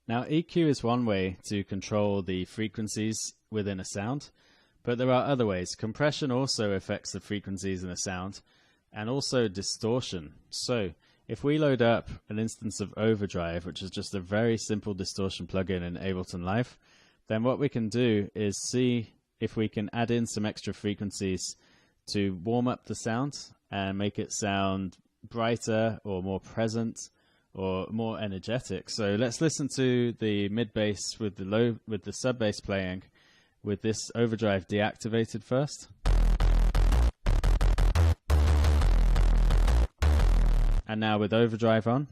Now, EQ is one way to control the frequencies within a sound, but there are other ways. Compression also affects the frequencies in a sound, and also distortion. So, if we load up an instance of Overdrive, which is just a very simple distortion plugin in Ableton Live, then what we can do is see if we can add in some extra frequencies to warm up the sound and make it sound brighter or more present or more energetic. So let's listen to the mid bass with the sub bass playing with this overdrive deactivated first. And now with overdrive on.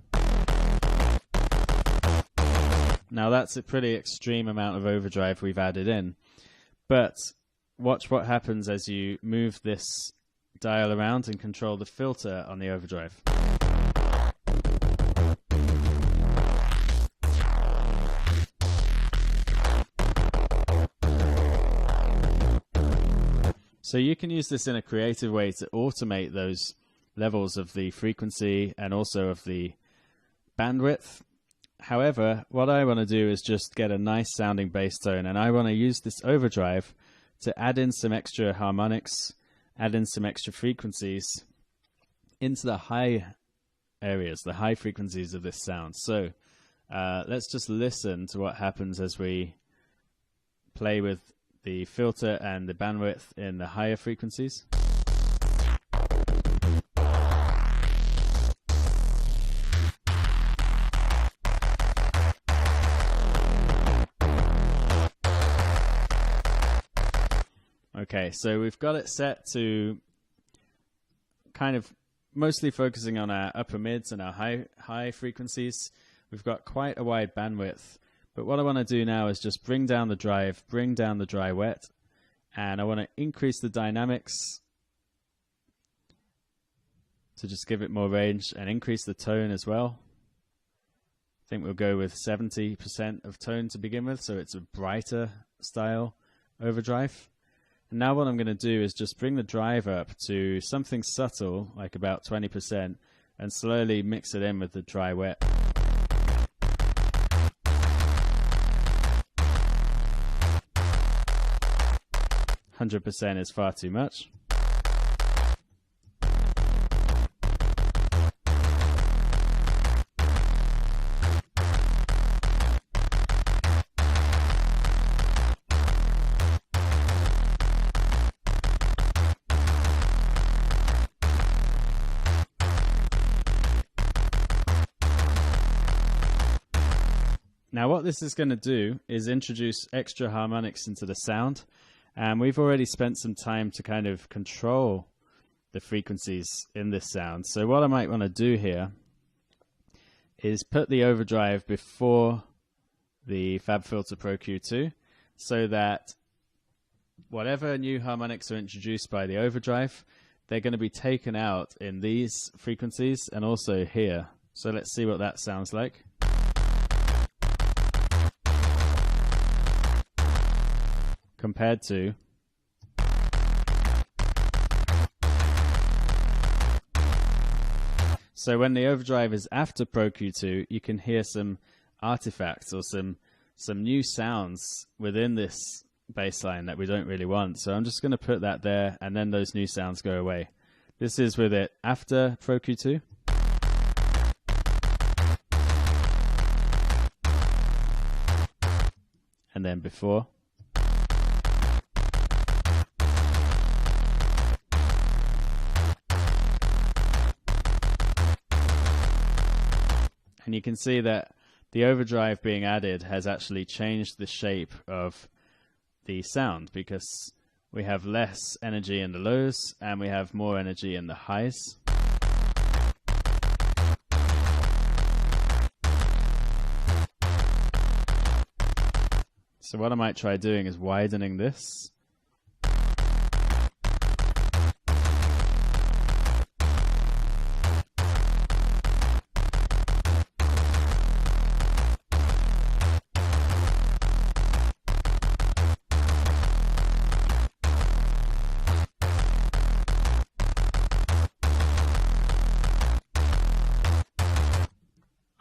Now that's a pretty extreme amount of overdrive we've added in. But watch what happens as you move this dial around and control the filter on the overdrive. So you can use this in a creative way to automate those levels of the frequency and also of the bandwidth. However, what I want to do is just get a nice sounding bass tone, and I want to use this overdrive to add in some extra harmonics, add in some extra frequencies into the high areas, the high frequencies of this sound. So let's just listen to what happens as we play with the filter and the bandwidth in the higher frequencies. Okay, so we've got it set to kind of mostly focusing on our upper mids and our high frequencies. We've got quite a wide bandwidth, but what I want to do now is just bring down the drive, bring down the dry wet, and I want to increase the dynamics to just give it more range and increase the tone as well. I think we'll go with 70% of tone to begin with, so it's a brighter style overdrive. And now what I'm going to do is just bring the drive up to something subtle, like about 20%, and slowly mix it in with the dry wet. %, is far too much. Now what this is going to do is introduce extra harmonics into the sound, and we've already spent some time to kind of control the frequencies in this sound. So what I might want to do here is put the overdrive before the FabFilter Pro Q2 so that whatever new harmonics are introduced by the overdrive, they're going to be taken out in these frequencies and also here. So let's see what that sounds like. Compared to so when the overdrive is after Pro Q2, you can hear some artifacts or some new sounds within this bass line that we don't really want. So I'm just going to put that there, and then those new sounds go away. This is with it after Pro Q2. And then before. And you can see that the overdrive being added has actually changed the shape of the sound, because we have less energy in the lows and we have more energy in the highs. So what I might try doing is widening this.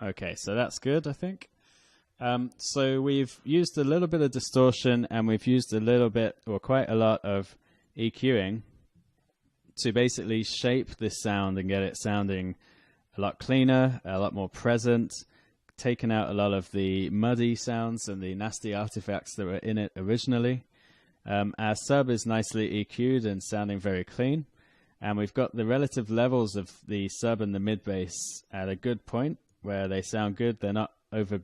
Okay, so that's good, I think. So we've used a little bit of distortion, and we've used a little bit, or quite a lot, of EQing to basically shape this sound and get it sounding a lot cleaner, a lot more present, taken out a lot of the muddy sounds and the nasty artifacts that were in it originally. Our sub is nicely EQ'd and sounding very clean, and we've got the relative levels of the sub and the mid bass at a good point where they sound good. They're not over,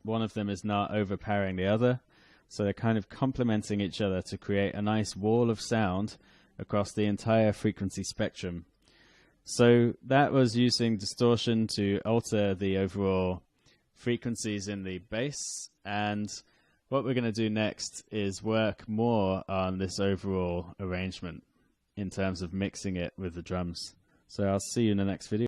one of them is not overpowering the other, so they're kind of complementing each other to create a nice wall of sound across the entire frequency spectrum. So that was using distortion to alter the overall frequencies in the bass, and what we're going to do next is work more on this overall arrangement in terms of mixing it with the drums. So I'll see you in the next video.